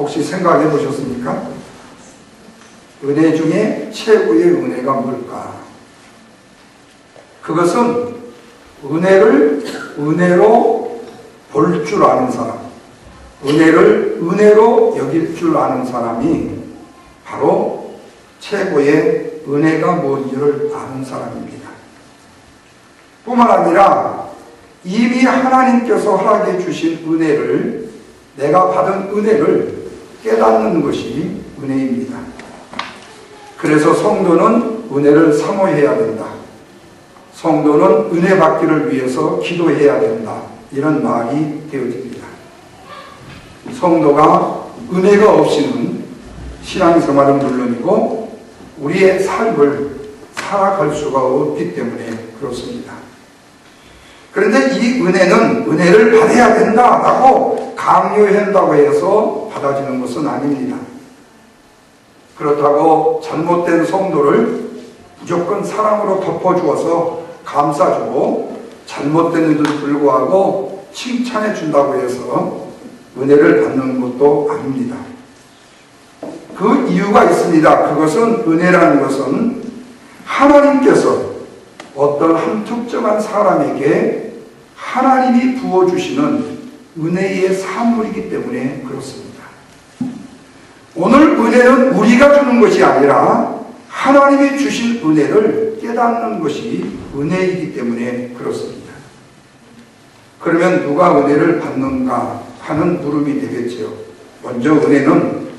혹시 생각해 보셨습니까? 은혜 중에 최고의 은혜가 뭘까? 그것은 은혜를 은혜로 볼 줄 아는 사람, 은혜를 은혜로 여길 줄 아는 사람이 바로 최고의 은혜가 뭔지를 아는 사람입니다. 뿐만 아니라 이미 하나님께서 허락해 주신 은혜를, 내가 받은 은혜를 깨닫는 것이 은혜입니다. 그래서 성도는 은혜를 사모해야 된다. 성도는 은혜 받기를 위해서 기도해야 된다. 이런 말이 되어집니다. 성도가 은혜가 없이는 신앙생활은 물론이고 우리의 삶을 살아갈 수가 없기 때문에 그렇습니다. 그런데 이 은혜는 은혜를 받아야 된다라고 강요한다고 해서 받아지는 것은 아닙니다. 그렇다고 잘못된 성도를 무조건 사랑으로 덮어주어서 감싸주고 잘못된 일도 불구하고 칭찬해 준다고 해서 은혜를 받는 것도 아닙니다. 그 이유가 있습니다. 그것은, 은혜라는 것은 하나님께서 어떤 한 특정한 사람에게 하나님이 부어주시는 은혜의 산물이기 때문에 그렇습니다. 오늘 은혜는 우리가 주는 것이 아니라 하나님이 주신 은혜를 깨닫는 것이 은혜이기 때문에 그렇습니다. 그러면 누가 은혜를 받는가 하는 물음이 되겠죠. 먼저 은혜는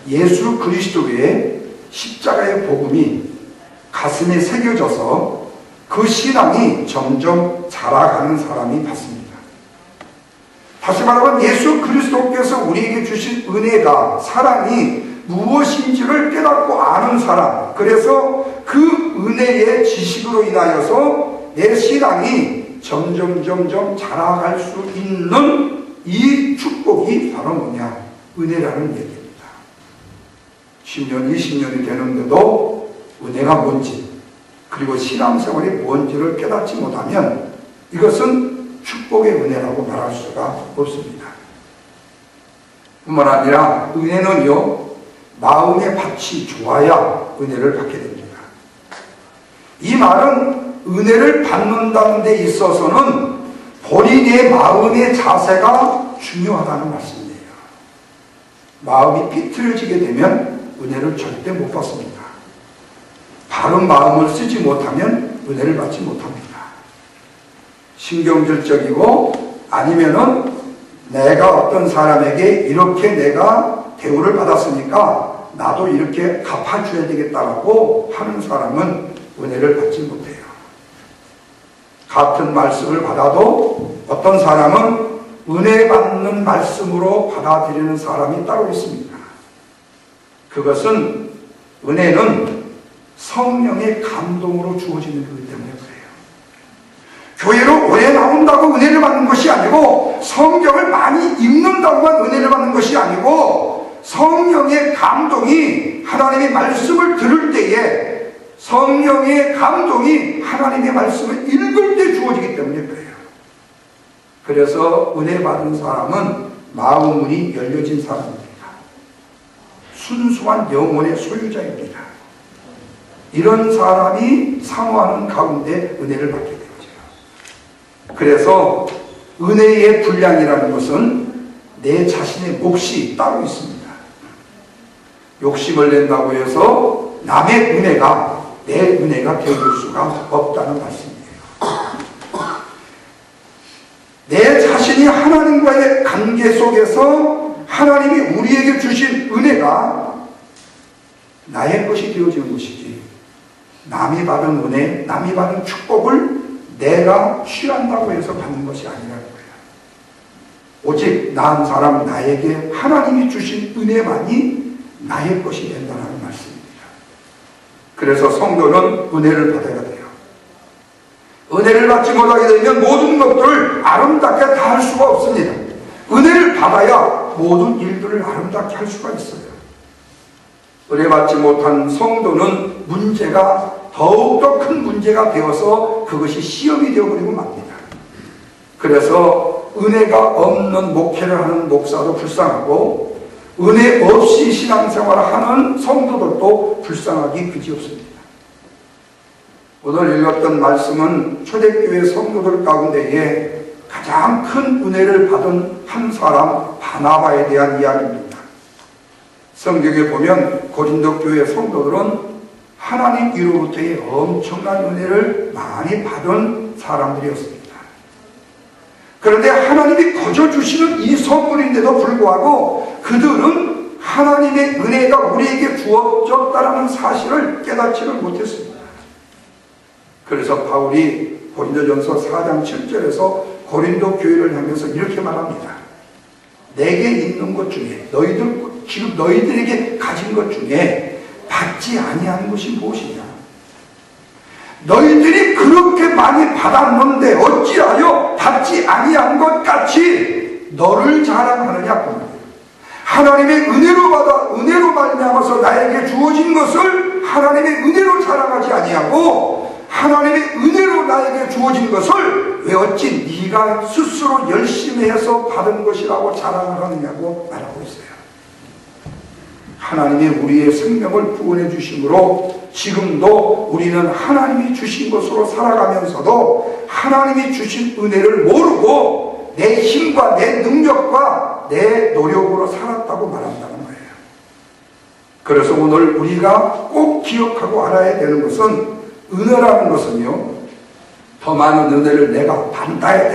예수 그리스도의 십자가의 복음이 가슴에 새겨져서 그 신앙이 점점 자라가는 사람이 받습니다. 다시 말하면 예수 그리스도께서 우리에게 주신 은혜가, 사랑이 무엇인지를 깨닫고 아는 사람, 그래서 그 은혜의 지식으로 인하여서 내 신앙이 점점 자라갈 수 있는 이 축복이 바로 뭐냐? 은혜라는 얘기입니다. 10년, 20년이 되는데도 은혜가 뭔지, 그리고 신앙생활이 뭔지를 깨닫지 못하면 이것은 축복의 은혜라고 말할 수가 없습니다. 뿐만 아니라 은혜는요, 마음의 밭이 좋아야 은혜를 받게 됩니다. 이 말은 은혜를 받는다는 데 있어서는 본인의 마음의 자세가 중요하다는 말씀이에요. 마음이 삐뚤어지게 되면 은혜를 절대 못 받습니다. 바른 마음을 쓰지 못하면 은혜를 받지 못합니다. 신경질적이고 아니면은 내가 어떤 사람에게 이렇게 내가 대우를 받았으니까 나도 이렇게 갚아줘야 되겠다라고 하는 사람은 은혜를 받지 못해요. 같은 말씀을 받아도 어떤 사람은 은혜 받는 말씀으로 받아들이는 사람이 따로 있습니다. 그것은, 은혜는 성령의 감동으로 주어지는 거기 때문에 그래요. 교회로 오래 나온다고 은혜를 받는 것이 아니고, 성경을 많이 읽는다고만 은혜를 받는 것이 아니고, 성령의 감동이, 하나님의 말씀을 들을 때에 성령의 감동이 하나님의 말씀을 읽을 때 주어지기 때문에 그래요. 그래서 은혜 받은 사람은 마음문이 열려진 사람입니다. 순수한 영혼의 소유자입니다. 이런 사람이 사모하는 가운데 은혜를 받게 되죠. 그래서 은혜의 분량이라는 것은 내 자신의 몫이 따로 있습니다. 욕심을 낸다고 해서 남의 은혜가 내 은혜가 되어줄 수가 없다는 말씀이에요. 내 자신이 하나님과의 관계 속에서 하나님이 우리에게 주신 은혜가 나의 것이 되어지는 것이지, 남이 받은 은혜, 남이 받은 축복을 내가 취한다고 해서 받는 것이 아니라는 거예요. 오직 난 사람, 나에게 하나님이 주신 은혜만이 나의 것이 된다는 말씀입니다. 그래서 성도는 은혜를 받아야 돼요. 은혜를 받지 못하게 되면 모든 것들을 아름답게 다 할 수가 없습니다. 은혜를 받아야 모든 일들을 아름답게 할 수가 있어요. 은혜 받지 못한 성도는 문제가 더욱더 큰 문제가 되어서 그것이 시험이 되어버리고 맙니다. 그래서 은혜가 없는 목회를 하는 목사도 불쌍하고, 은혜 없이 신앙생활을 하는 성도들도 불쌍하기 그지없습니다. 오늘 읽었던 말씀은 초대교회 성도들 가운데에 가장 큰 은혜를 받은 한 사람 바나바에 대한 이야기입니다. 성경에 보면 고린도 교회 성도들은 하나님 이로부터의 엄청난 은혜를 많이 받은 사람들이었습니다. 그런데 하나님이 거저 주시는 이 선물인데도 불구하고 그들은 하나님의 은혜가 우리에게 주어졌다는 사실을 깨닫지를 못했습니다. 그래서 바울이 고린도전서 4장 7절에서 고린도 교회를 향해서 이렇게 말합니다. 내게 있는 것 중에 지금 너희들에게 가진 것 중에 받지 아니한 것이 무엇이냐? 너희들이 그렇게 많이 받았는데 어찌하여 받지 아니한 것 같이 너를 자랑하느냐? 하나님의 은혜로 말미암아서 나에게 주어진 것을 하나님의 은혜로 자랑하지 아니하고 하나님의 은혜로 나에게 주어진 것을 왜 어찌 네가 스스로 열심히 해서 받은 것이라고 자랑을 하느냐고 말하고 있어요. 하나님이 우리의 생명을 구원해 주심으로 지금도 우리는 하나님이 주신 것으로 살아가면서도 하나님이 주신 은혜를 모르고 내 힘과 내 능력과 내 노력으로 살았다고 말한다는 거예요. 그래서 오늘 우리가 꼭 기억하고 알아야 되는 것은 은혜라는 것은요, 더 많은 은혜를 내가 받아야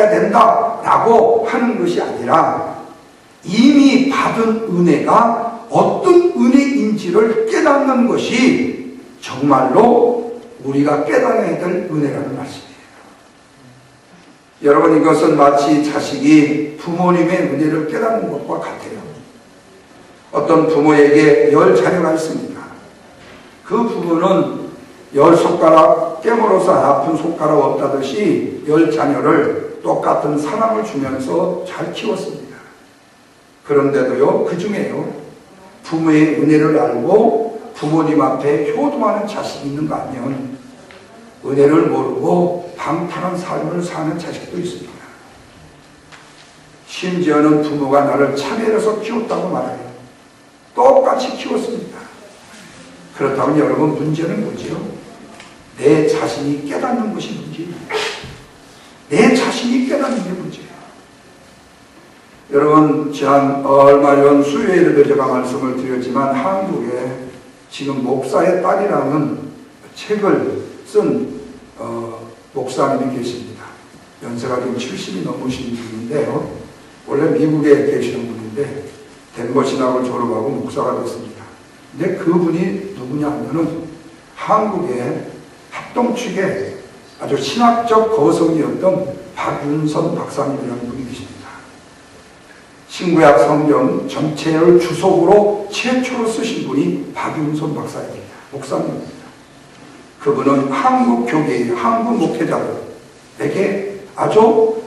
된다 라고 하는 것이 아니라 이미 받은 은혜가 어떤 은혜인지를 깨닫는 것이 정말로 우리가 깨달아야 될 은혜라는 말씀이에요. 여러분, 이것은 마치 자식이 부모님의 은혜를 깨닫는 것과 같아요. 어떤 부모에게 10자녀가 있습니다. 그 부모는 10손가락 깨물어서 아픈 손가락 없다듯이 10자녀를 똑같은 사랑을 주면서 잘 키웠습니다. 그런데도요, 그 중에요, 부모의 은혜를 알고 부모님 앞에 효도하는 자식이 있는가 하면 은혜를 모르고 방탕한 삶을 사는 자식도 있습니다. 심지어는 부모가 나를 차별해서 키웠다고 말해요. 똑같이 키웠습니다. 그렇다면 여러분, 문제는 뭐지요? 내 자신이 깨닫는 것이 문제예요. 내 자신이 깨닫는 게 문제예요. 여러분, 지난 얼마 전 수요일에도 제가 말씀을 드렸지만 한국에 지금 목사의 딸이라는 책을 쓴 목사님이 계십니다. 연세가 지금 70이 넘으신 분인데요. 원래 미국에 계시는 분인데 덴버 신학을 졸업하고 목사가 됐습니다. 근데 그분이 누구냐 하면은 한국의 합동측에 아주 신학적 거성이었던 박윤선 박사님이라는 분이 계십니다. 신구약 성경 전체를 주석으로 최초로 쓰신 분이 박윤선 박사입니다. 목사님입니다. 그분은 한국 교계의 한국 목회자들에게 아주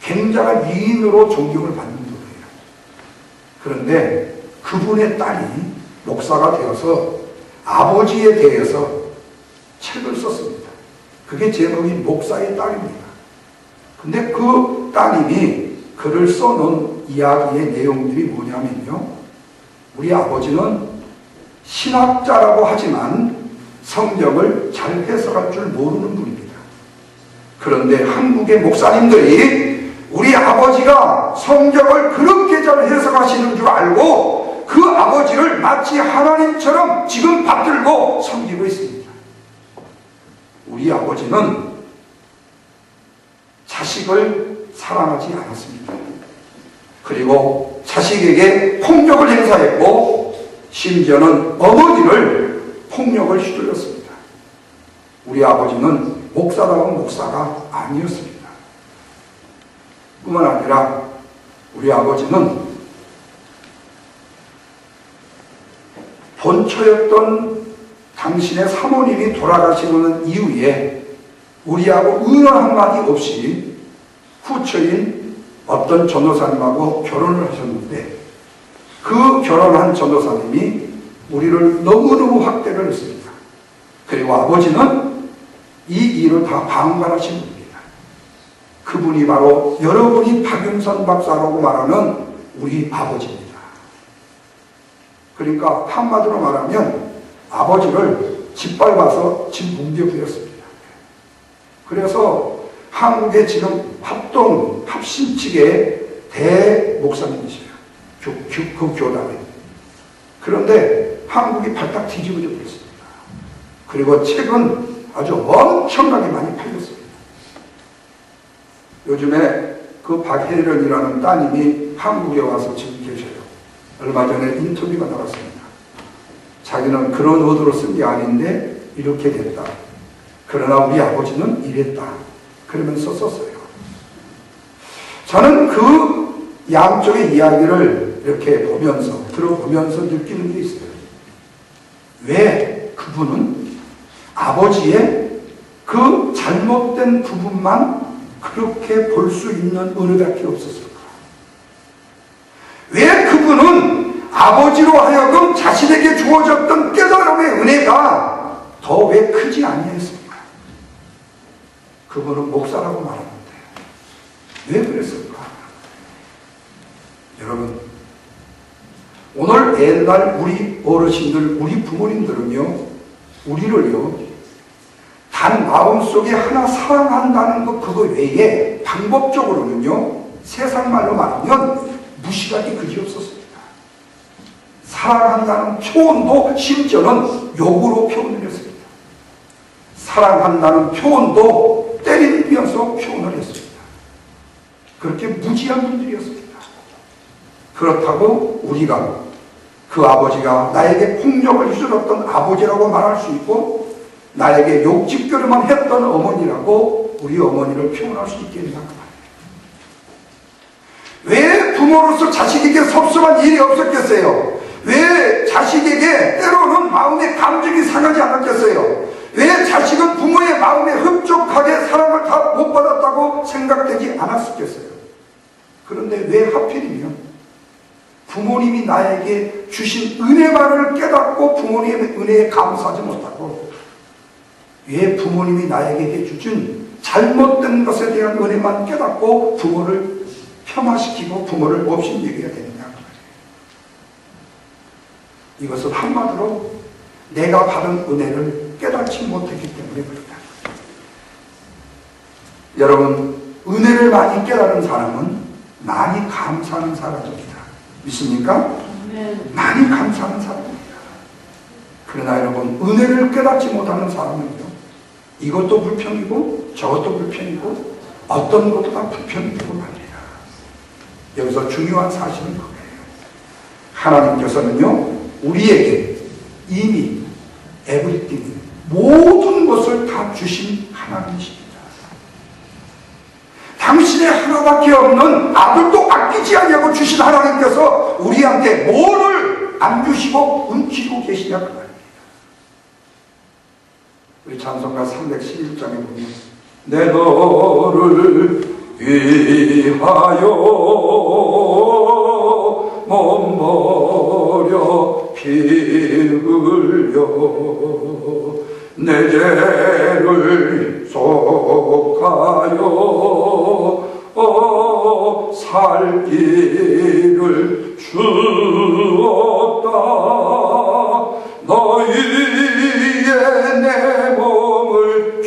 굉장한 위인으로 존경을 받는 분이에요. 그런데 그분의 딸이 목사가 되어서 아버지에 대해서 책을 썼습니다. 그게 제목이 목사의 딸입니다. 근데 그 따님이 글을 써놓은 이야기의 내용들이 뭐냐면요, 우리 아버지는 신학자라고 하지만 성경을 잘 해석할 줄 모르는 분입니다. 그런데 한국의 목사님들이 우리 아버지가 성경을 그렇게 잘 해석하시는 줄 알고 그 아버지를 마치 하나님처럼 지금 받들고 섬기고 있습니다. 우리 아버지는 자식을 사랑하지 않았습니다. 그리고 자식에게 폭력을 행사했고 심지어는 어머니를 폭력을 휘둘렀습니다. 우리 아버지는 목사다운 목사가 아니었습니다. 뿐만 아니라 우리 아버지는 본처였던 당신의 사모님이 돌아가시는 이후에 우리하고 의논 한마디 없이 후처인 어떤 전도사님하고 결혼을 하셨는데 그 결혼한 전도사님이 우리를 너무너무 학대를 했습니다. 그리고 아버지는 이 일을 다 방관하신 분입니다. 그분이 바로 여러분이 박윤선 박사라고 말하는 우리 아버지입니다. 그러니까 한마디로 말하면 아버지를 짓밟아서 집 뭉개부렸습니다. 그래서 한국에 지금 합심 측의 대목사님이세요. 그 교단에. 그런데 한국이 발딱 뒤집어져 버렸습니다. 그리고 책은 아주 엄청나게 많이 팔렸습니다. 요즘에 그 박혜련이라는 따님이 한국에 와서 지금 계셔요. 얼마 전에 인터뷰가 나왔습니다. 자기는 그런 의도로 쓴 게 아닌데 이렇게 됐다. 그러나 우리 아버지는 이랬다. 그러면서 썼어요. 저는 그 양쪽의 이야기를 이렇게 보면서 들어보면서 느끼는 게 있어요. 왜 그분은 아버지의 그 잘못된 부분만 그렇게 볼 수 있는 은혜밖에 없었을까? 왜 그분은 아버지로 하여금 자신에게 주어졌던 깨달음의 은혜가 더 왜 크지 아니했습니까? 그분은 목사라고 말하는데 왜 그랬을까? 여러분, 오늘 옛날 우리 어르신들, 우리 부모님들은요, 우리를요, 단 마음속에 하나 사랑한다는 것 그거 외에 방법적으로는요, 세상 말로 말하면 무시하기 그지없었습니다. 사랑한다는 표현도 심지어는 욕으로 표현을 했습니다. 사랑한다는 표현도 때리면서 표현을 했습니다. 그렇게 무지한 분들이었습니다. 그렇다고 우리가 그 아버지가 나에게 폭력을 휘둘렀던 아버지라고 말할 수 있고 나에게 욕짓거리만 했던 어머니라고 우리 어머니를 표현할 수 있겠느냐 그 말이에요. 왜 부모로서 자식에게 섭섭한 일이 없었겠어요? 왜 자식에게 때로는 마음의 감정이 상하지 않았겠어요? 왜 자식은 부모의 마음에 흡족하게 사랑을 다 못 받았다고 생각되지 않았겠어요? 그런데 왜 하필이면 부모님이 나에게 주신 은혜만을 깨닫고 부모님의 은혜에 감사하지 못하고 왜 부모님이 나에게 주신 잘못된 것에 대한 은혜만 깨닫고 부모를 폄하시키고 부모를 업신여겨야 되느냐 그 말이에요. 이것은 한마디로 내가 받은 은혜를 깨닫지 못했기 때문에 그렇다. 여러분, 은혜를 많이 깨달은 사람은 많이 감사하는 사람입니다. 믿습니까? 많이 감사하는 사람입니다. 그러나 여러분, 은혜를 깨닫지 못하는 사람은요, 이것도 불평이고 저것도 불평이고 어떤 것도 다 불평이고 말이에요. 여기서 중요한 사실은 그거예요. 하나님께서는요, 우리에게 이미 에브리띵, 모든 것을 다 주신 하나님이십니다. 당신의 하나밖에 없는 아들도 아끼지 아니하고 주신 하나님께서 우리한테 뭐를 안 주시고 움키고 계시냐 그 말입니다. 우리 찬송가 311장에 보면 내 너를 위하여 몸버려 피 흘려 내 죄를 속하여 살 길을 주었다. 너희의 내 몸을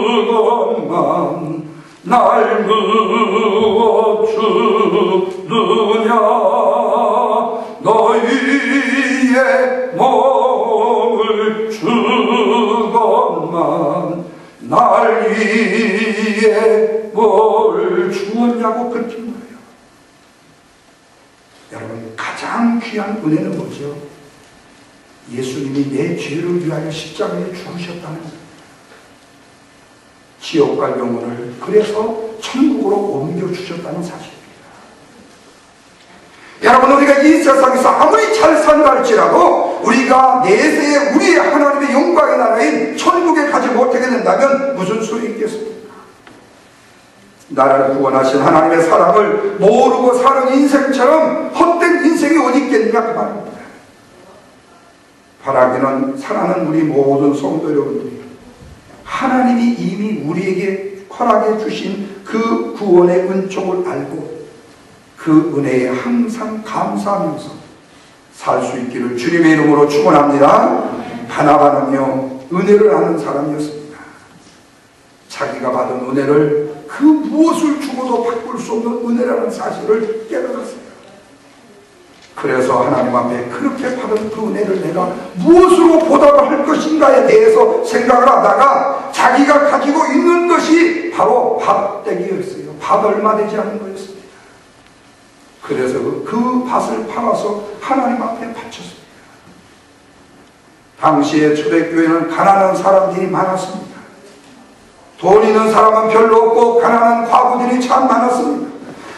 주건만 날 무엇 주느냐. 너희의 몸을 주건만 날 위해 뭘 주었냐고 그렇게 말해요. 여러분, 가장 귀한 은혜는 뭐죠? 예수님이 내 죄를 위하여 십자가에 죽으셨다는 거예요. 지옥 갈 영혼을 그래서 천국으로 옮겨주셨다는 사실입니다. 여러분, 우리가 이 세상에서 아무리 잘 산다 할지라도 우리가 내세에 우리의 하나님의 영광의 나라인 천국에 가지 못하게 된다면 무슨 소용이 있겠습니까? 나라를 구원하신 하나님의 사랑을 모르고 사는 인생처럼 헛된 인생이 어디 있겠느냐 그 말입니다. 바라기는 사랑하는 우리 모든 성도 여러분들이 하나님이 이미 우리에게 허락해 주신 그 구원의 은총을 알고 그 은혜에 항상 감사하면서 살 수 있기를 주님의 이름으로 축원합니다. 바나바는요, 은혜를 아는 사람이었습니다. 자기가 받은 은혜를 그 무엇을 주고도 바꿀 수 없는 은혜라는 사실을 깨달았어요. 그래서 하나님 앞에 그렇게 받은 그 은혜를 내가 무엇으로 보답을 할 것인가에 대해서 생각을 하다가 자기가 가지고 있는 것이 바로 밭대기였어요. 밭 얼마 되지 않은 거였습니다. 그래서 그 밭을 팔아서 하나님 앞에 바쳤습니다. 당시에 초대교회는 가난한 사람들이 많았습니다. 돈 있는 사람은 별로 없고 가난한 과부들이 참 많았습니다.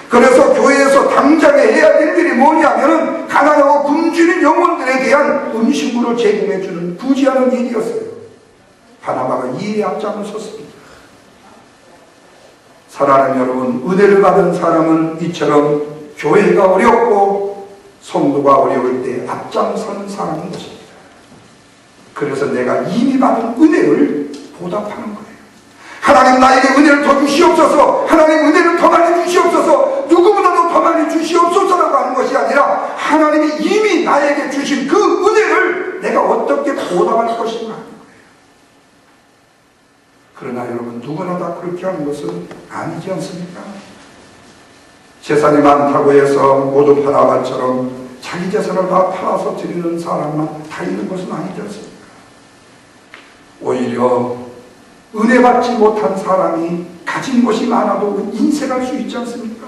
그래서 교회에서 당장에 해야 될 일이 뭐냐면은 가난하고 굶주린 영혼들에 대한 음식물을 제공해주는 부지하는 일이었어요. 바나바가 이에 앞장을 섰습니다. 사랑하는 여러분, 은혜를 받은 사람은 이처럼 교회가 어렵고 성도가 어려울 때 앞장서는 사람인 것입니다. 그래서 내가 이미 받은 은혜를 보답하는 거예요. 하나님 나에게 은혜를 더 주시옵소서, 하나님 은혜를 더 많이 주시옵소서, 누구보다도 더 많이 주시옵소서라고 하는 것이 아니라 하나님이 이미 나에게 주신 그 은혜를 내가 어떻게 보답할 것인가 하는 거예요. 그러나 여러분, 누구나 다 그렇게 하는 것은 아니지 않습니까? 재산이 많다고 해서 모두 바나바처럼 자기 재산을 다 팔아서 드리는 사람만 다 있는 것은 아니지 않습니까? 오히려 은혜 받지 못한 사람이 가진 것이 많아도 인색할 수 있지 않습니까?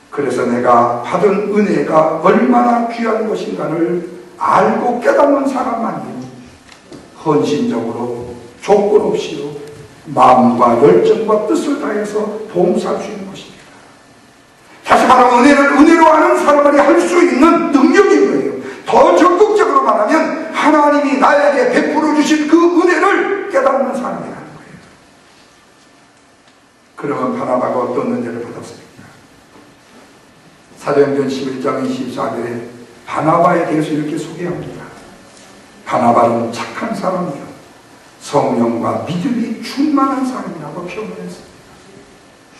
그래서 내가 받은 은혜가 얼마나 귀한 것인가를 알고 깨닫는 사람만이 헌신적으로 조건 없이요 마음과 열정과 뜻을 다해서 봉사할 수 있는 것입니다. 다시 말하면 은혜를 은혜로 아는 사람만이 할 수 있는 능력인 거예요. 더 적극적으로 말하면 하나님이 나에게 베풀어 주신 그 은혜를 깨닫는 사람이라는 거예요. 그러면 바나바가 어떤 은혜를 받았습니까? 사도행전 11장 24절에 바나바에 대해서 이렇게 소개합니다. 바나바는 착한 사람이요 성령과 믿음이 충만한 사람이라고 표현을 했습니다.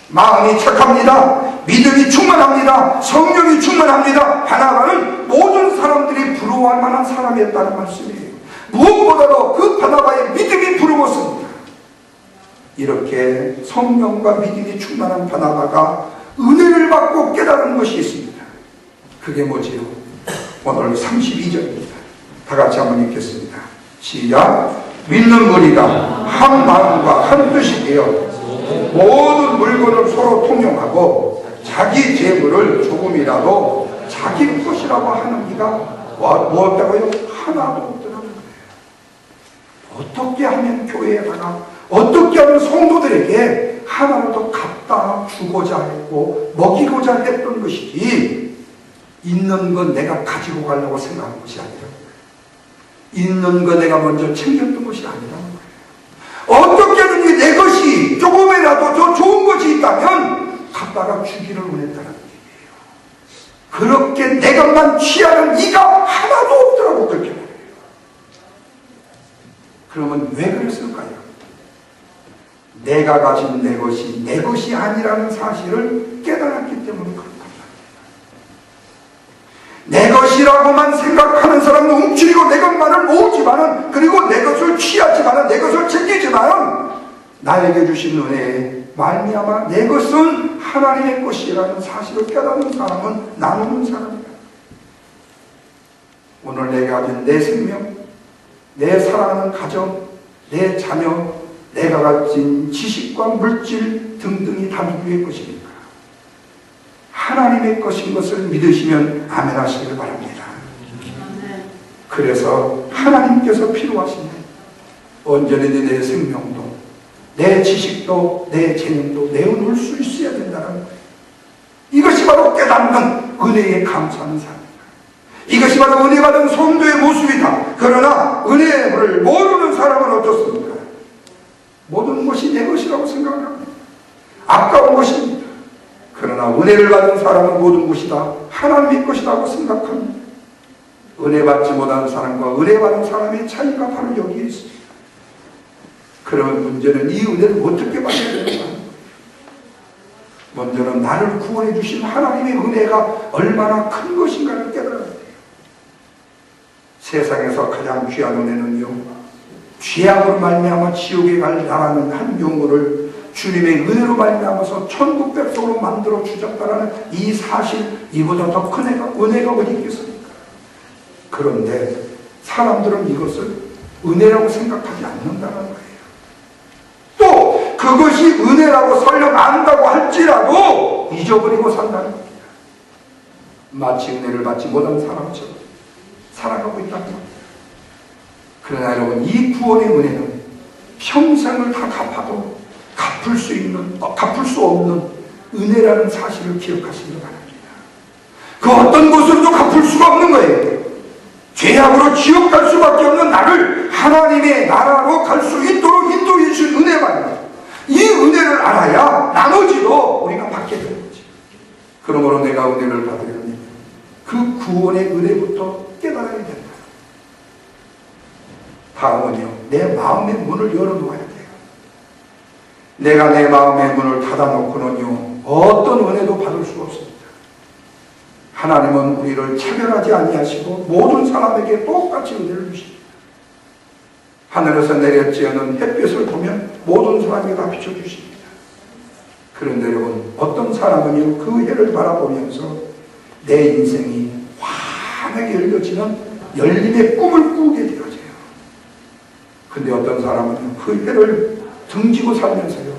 마음이 착합니다. 믿음이 충만합니다. 성령이 충만합니다. 바나바는 모든 사람들이 부러워할 만한 사람이었다는 말씀이에요. 무엇보다도 그 바나바의 믿음이 부러웠습니다. 이렇게 성령과 믿음이 충만한 바나바가 은혜를 받고 깨달은 것이 있습니다. 그게 뭐지요? 오늘 32절입니다. 다 같이 한번 읽겠습니다. 시작. 믿는 무리가 한 마음과 한 뜻이 되어 모든 물건을 서로 통용하고 자기 재물을 조금이라도 자기 것이라고 하는 이가 무엇다고요? 하나도 없더라고요. 어떻게 하면 교회에다가 어떻게 하면 성도들에게 하나를 더 갖다 주고자 했고 먹이고자 했던 것이지 있는 건 내가 가지고 가려고 생각한 것이 아니라 있는 거 내가 먼저 챙겼던 것이 아니라는 거예요. 어떻게 하든지 내 것이 조금이라도 더 좋은 것이 있다면 갖다가 주기를 원했다는 얘기예요. 그렇게 내 것만 취하는 이가 하나도 없더라고 그렇게 말해요. 그러면 왜 그랬을까요? 내가 가진 내 것이 아니라는 사실을 깨달았기 때문에 그렇단 말이에요. 내 것이라고만 생각하는 사람은 움츠리고 내 것만을 모으지만은 그리고 내 것을 취하지만은 내 것을 챙기지만은 나에게 주신 은혜에 말미암아 내 것은 하나님의 것이라는 사실을 깨닫는 사람은 나누는 사람이다. 오늘 내가 가진 내 생명, 내 사랑하는 가정, 내 자녀, 내가 가진 지식과 물질 등등이 다 누구의 것입니까? 하나님의 것인 것을 믿으시면 아멘 하시길 바랍니다. 그래서 하나님께서 필요하시면 언제든지 내 생명도 내 지식도 내 재능도 내어놓을 수 있어야 된다는 거예요. 이것이 바로 깨닫는 은혜에 감사하는 사람입니다. 이것이 바로 은혜 받은 성도의 모습이다. 그러나 은혜를 모르는 사람은 어떻습니까? 모든 것이 내 것이라고 생각을 합니다. 아까운 것입니다. 그러나 은혜를 받은 사람은 모든 것이다 하나님의 것이라고 생각합니다. 은혜 받지 못한 사람과 은혜 받은 사람의 차이가 바로 여기에 있습니다. 그러면 문제는 이 은혜를 어떻게 받아야 되는가? 먼저는 나를 구원해 주신 하나님의 은혜가 얼마나 큰 것인가를 깨달아야 돼요. 세상에서 가장 귀한 은혜는요, 죄악으로 말미암아 지옥에 갈 나라는 한 영혼을 주님의 은혜로 말미암아서 천국 백성으로 만들어 주셨다라는 이 사실, 이보다 더 큰 은혜가 어디 있겠습니까? 그런데 사람들은 이것을 은혜라고 생각하지 않는다는 거예요. 또 그것이 은혜라고 설령 안다고 할지라도 잊어버리고 산다는 겁니다. 마치 은혜를 받지 못한 사람처럼 살아가고 있다는 겁니다. 그러나 여러분, 이 구원의 은혜는 평생을 다 갚아도 갚을 수 없는 은혜라는 사실을 기억하시기 바랍니다. 그 어떤 것으로도 갚을 수가 없는 거예요. 죄악으로 지옥 갈 수밖에 없는 나를 하나님의 나라로 갈 수 있도록 인도해 주신 은혜만입니다. 이 은혜를 알아야 나머지도 우리가 받게 되는 거죠. 그러므로 내가 은혜를 받으려면 그 구원의 은혜부터 깨달아야 된다. 다음은요, 내 마음의 문을 열어놓아야 돼요. 내가 내 마음의 문을 닫아놓고는요, 어떤 은혜도 받을 수가 없습니다. 하나님은 우리를 차별하지 아니하시고 모든 사람에게 똑같이 은혜를 주십니다. 하늘에서 내려지어는 햇볕을 보면 모든 사람에게 다 비춰주십니다. 그런데 여러분, 어떤 사람은요, 그 해를 바라보면서 내 인생이 환하게 열려지는 열림의 꿈을 꾸게 되어져요. 근데 어떤 사람은 그 해를 등지고 살면서요,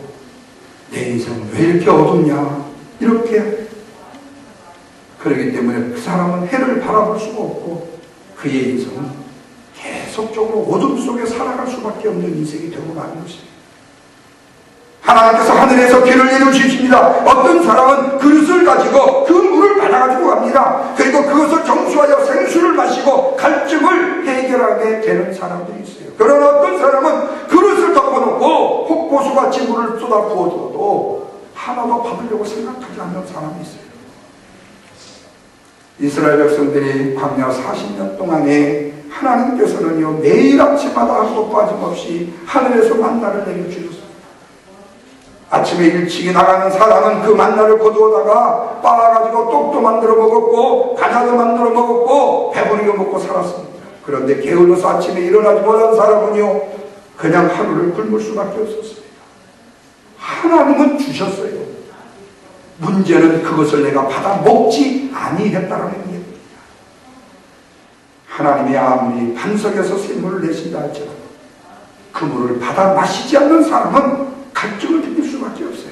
내 인생은 왜 이렇게 어둡냐, 이렇게. 그렇기 때문에 그 사람은 해를 바라볼 수가 없고 그의 인생은 계속적으로 어둠 속에 살아갈 수밖에 없는 인생이 되고 마는 것입니다. 하나님께서 하늘에서 비를 내려주십니다. 어떤 사람은 그릇을 가지고 그 물을 받아가지고 갑니다. 그리고 그것을 정수하여 생수를 마시고 갈증을 해결하게 되는 사람들이 있어요. 그러나 어떤 사람은 그릇을 덮어놓고 폭포수같이 물을 쏟아 부어줘도 하나도 받으려고 생각하지 않는 사람이 있어요. 이스라엘 백성들이 광야 40년 동안에 하나님께서는요, 매일 아침마다 하루도 빠짐없이 하늘에서 만나를 내려주셨습니다. 아침에 일찍이 나가는 사람은 그 만나를 거두어다가 빻아가지고 떡도 만들어 먹었고 과자도 만들어 먹었고 배부르게 먹고 살았습니다. 그런데 게을러서 아침에 일어나지 못한 사람은요, 그냥 하루를 굶을 수밖에 없었습니다. 하나님은 주셨어요. 문제는 그것을 내가 받아 먹지 아니했다라는 얘기입니다. 하나님이 아무리 반석에서 샘물을 내신다 할지라도 그 물을 받아 마시지 않는 사람은 갈증을 느낄 수밖에 없어요.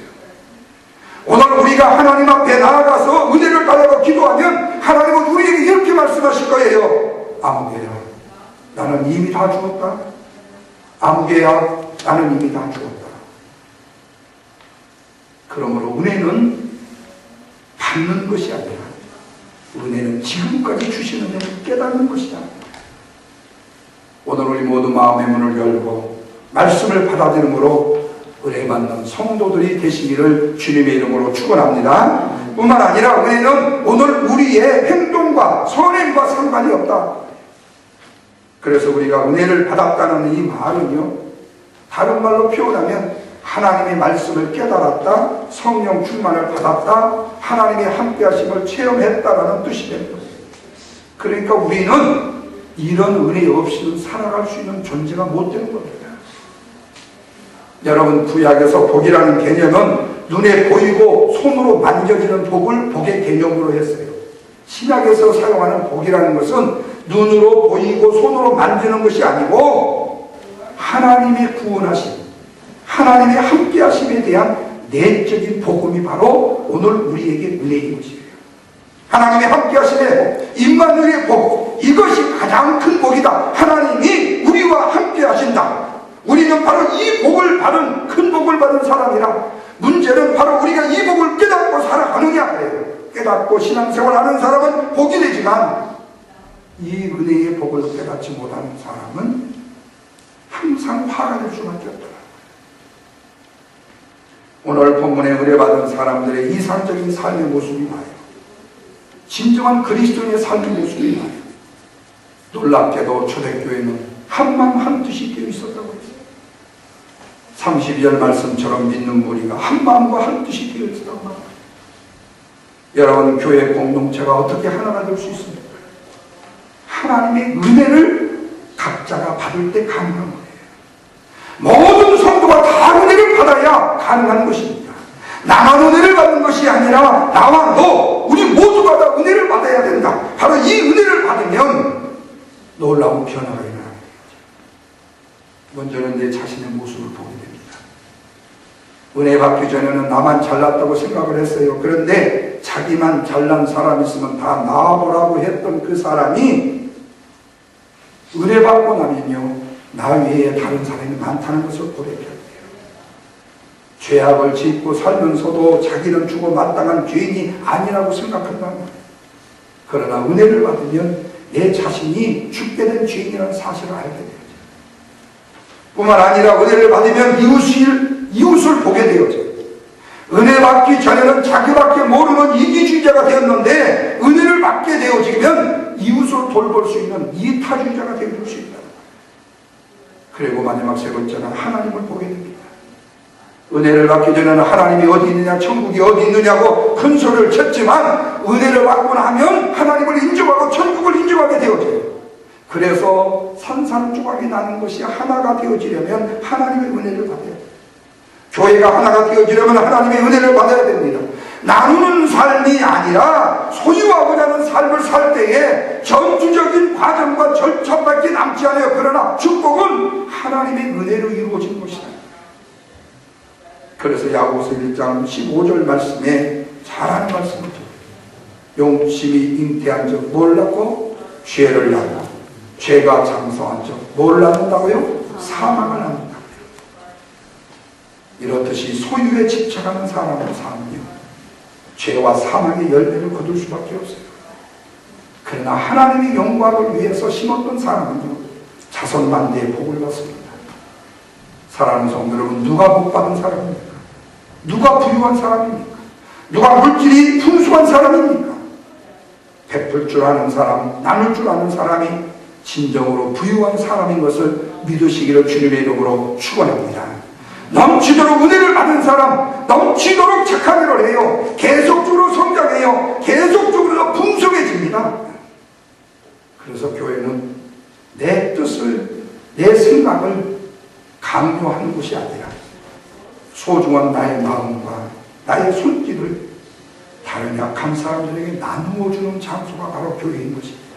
오늘 우리가 하나님 앞에 나아가서 은혜를 달라고 기도하면 하나님은 우리에게 이렇게 말씀하실 거예요. 아무개야, 나는 이미 다 죽었다. 아무개야, 나는 이미 다 죽었다. 그러므로 은혜는 받는 것이 아니라 은혜는 지금까지 주신 은혜를 깨닫는 것이다. 오늘 우리 모두 마음의 문을 열고 말씀을 받아들임으로 은혜받는 성도들이 되시기를 주님의 이름으로 축원합니다. 뿐만 아니라 은혜는 오늘 우리의 행동과 선행과 상관이 없다. 그래서 우리가 은혜를 받았다는 이 말은요, 다른 말로 표현하면 하나님의 말씀을 깨달았다, 성령 충만을 받았다, 하나님의 함께하심을 체험했다라는 뜻이 됩니다. 그러니까 우리는 이런 은혜 없이는 살아갈 수 있는 존재가 못 되는 겁니다. 여러분, 구약에서 복이라는 개념은 눈에 보이고 손으로 만져지는 복을 복의 개념으로 했어요. 신약에서 사용하는 복이라는 것은 눈으로 보이고 손으로 만지는 것이 아니고 하나님의 구원하심, 하나님의 함께하심에 대한 내적인 복음이 바로 오늘 우리에게 은혜인 것이에요. 하나님의 함께하심의 복, 임마누엘의 복, 이것이 가장 큰 복이다. 하나님이 우리와 함께하신다. 우리는 바로 이 복을 받은, 큰 복을 받은 사람이라. 문제는 바로 우리가 이 복을 깨닫고 살아가느냐예요. 깨닫고 신앙생활하는 사람은 복이 되지만 이 은혜의 복을 깨닫지 못하는 사람은 항상 화가 될 수밖에 없다. 오늘 본문에 의뢰받은 사람들의 이상적인 삶의 모습이 나요. 진정한 그리스도인의 삶의 모습이 나요. 놀랍게도 초대교회는 한마음 한뜻이 되어 있었다고 했어요. 32절 말씀처럼 믿는 무리가 한마음과 한뜻이 되어 있었다고 말합니다. 여러분, 교회 공동체가 어떻게 하나가 될 수 있습니까? 하나님의 은혜를 각자가 받을 때 가능한 거예요. 모든 성도가 다 은혜를 받아야 가능한 것입니다. 나만 은혜를 받는 것이 아니라 나와 너, 우리 모두가 다 은혜를 받아야 된다. 바로 이 은혜를 받으면 놀라운 변화가 일어나게 되죠. 먼저는 내 자신의 모습을 보게 됩니다. 은혜 받기 전에는 나만 잘났다고 생각을 했어요. 그런데 자기만 잘난 사람 있으면 다 나와보라고 했던 그 사람이 은혜 받고 나면요, 나 외에 다른 사람이 많다는 것을 보게 돼요. 죄악을 짓고 살면서도 자기는 죽어 마땅한 죄인이 아니라고 생각한다는 거예요. 그러나 은혜를 받으면 내 자신이 죽게 된 죄인이라는 사실을 알게 되죠. 뿐만 아니라 은혜를 받으면 이웃을 보게 되어져요. 은혜 받기 전에는 자기밖에 모르는 이기주의자가 되었는데 은혜를 받게 되어지면 이웃을 돌볼 수 있는 이타주의자가 되어질 수 있다. 그리고 마지막 세 번째는 하나님을 보게 됩니다. 은혜를 받기 전에는 하나님이 어디 있느냐, 천국이 어디 있느냐고 큰 소리를 쳤지만 은혜를 받고 나면 하나님을 인정하고 천국을 인정하게 되어져요. 그래서 산산조각이 나는 것이 하나가 되어지려면 하나님의 은혜를 받아야 돼요. 교회가 하나가 되어지려면 하나님의 은혜를 받아야 됩니다. 나누는 삶이 아니라 소유하고자 하는 삶을 살 때에 전투적인 과정과 절차밖에 남지 않아요. 그러나 축복은 하나님의 은혜로 이루어진 것이다. 그래서 야고보서 1장 15절 말씀에 잘하는 말씀이죠. 용심이 잉태한 적 몰랐고 죄를 낳고 죄가 장성한 적 뭘 낳는다고요? 사망을 낳는다고요. 이렇듯이 소유에 집착하는 사람의 삶은요, 죄와 사망의 열매를 거둘 수밖에 없어요. 그러나 하나님의 영광을 위해서 심었던 사람은요, 자손만대의 복을 받습니다. 사랑하는 성도 여러분, 누가 복 받은 사람입니까? 누가 부유한 사람입니까? 누가 물질이 풍성한 사람입니까? 베풀 줄 아는 사람, 나눌 줄 아는 사람이 진정으로 부유한 사람인 것을 믿으시기를 주님의 이름으로 축원합니다. 넘치도록 은혜를 받은 사람, 넘치도록 착한 일을 해요. 계속적으로 성장해요. 계속적으로 풍성해집니다. 그래서 교회는 내 뜻을, 내 생각을 강요하는 것이 아니라 소중한 나의 마음과 나의 손길을 다른 약한 사람들에게 나누어 주는 장소가 바로 교회인 것입니다.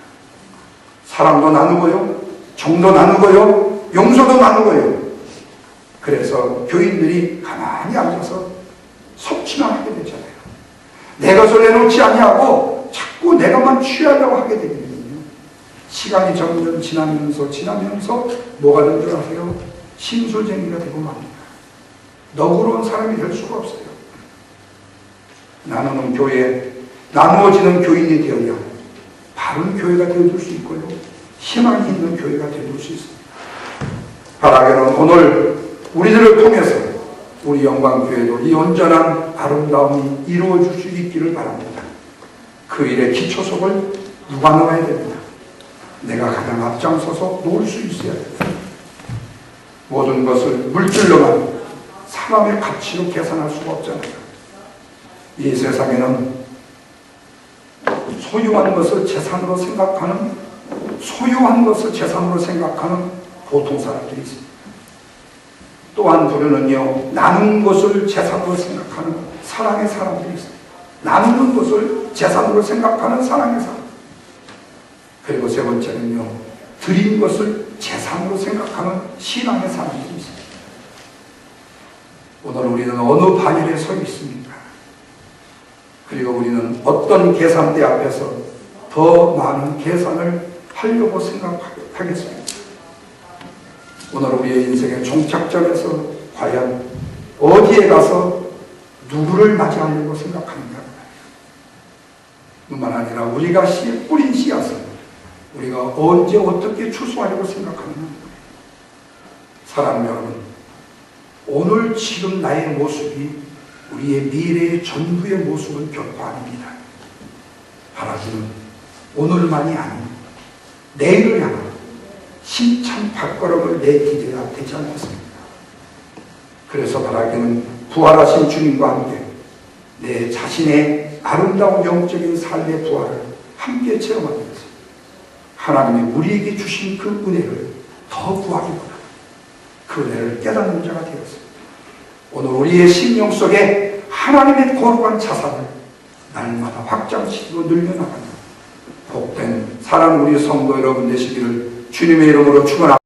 사랑도 나누고요, 정도 나누고요, 용서도 나누고요. 그래서 교인들이 가만히 앉아서 섭취만 하게 되잖아요. 내 것을 내놓지 아니하고 자꾸 내가만 취하려고 하게 되거든요. 시간이 점점 지나면서 뭐가 된 줄 아세요? 심술쟁이가 되고 맙니다. 너그러운 사람이 될 수가 없어요. 나누는 교회, 나누어지는 교인이 되어야 바른 교회가 되어줄 수 있고요, 희망이 있는 교회가 되어줄 수 있습니다. 바라기는 오늘 우리들을 통해서 우리 영광교회도 이 온전한 아름다움이 이루어질 수 있기를 바랍니다. 그 일의 기초석을 누가 놓아야 됩니다. 내가 가장 앞장서서 놓을 수 있어야 됩니다. 모든 것을 물질로만, 사람의 가치로 계산할 수가 없잖아요. 이 세상에는 소유한 것을 재산으로 생각하는 보통 사람들이 있습니다. 또 한 부류는요, 나눈 것을 재산으로 생각하는 사랑의 사람들이 있습니다. 나누는 것을 재산으로 생각하는 사랑의 사람. 그리고 세 번째는요, 드린 것을 재산으로 생각하는 신앙의 사람들이 있습니다. 오늘 우리는 어느 반열에 서 있습니까? 그리고 우리는 어떤 계산대 앞에서 더 많은 계산을 하려고 생각하겠습니까? 오늘 우리의 인생의 종착점에서 과연 어디에 가서 누구를 맞이하려고 생각하는가? 뿐만 아니라 우리가 뿌린 씨앗은 우리가 언제 어떻게 추수하려고 생각하느냐? 사랑하는 여러분, 오늘 지금 나의 모습이 우리의 미래의 전부의 모습은 결코 아닙니다. 바라기는 오늘만이 아닌 내일을 향한 힘찬 발걸음을 내디뎌야 되지 않겠습니까? 그래서 바라기는 부활하신 주님과 함께 내 자신의 아름다운 영적인 삶의 부활을 함께 체험하면서 하나님이 우리에게 주신 그 은혜를 더 구하기보다 그 은혜를 깨닫는 자가 되었습니다. 오늘 우리의 심령 속에 하나님의 거룩한 자산을 날마다 확장시키고 늘려나가는 복된 사랑 우리 성도 여러분 되시기를 주님의 이름으로 축원합니다.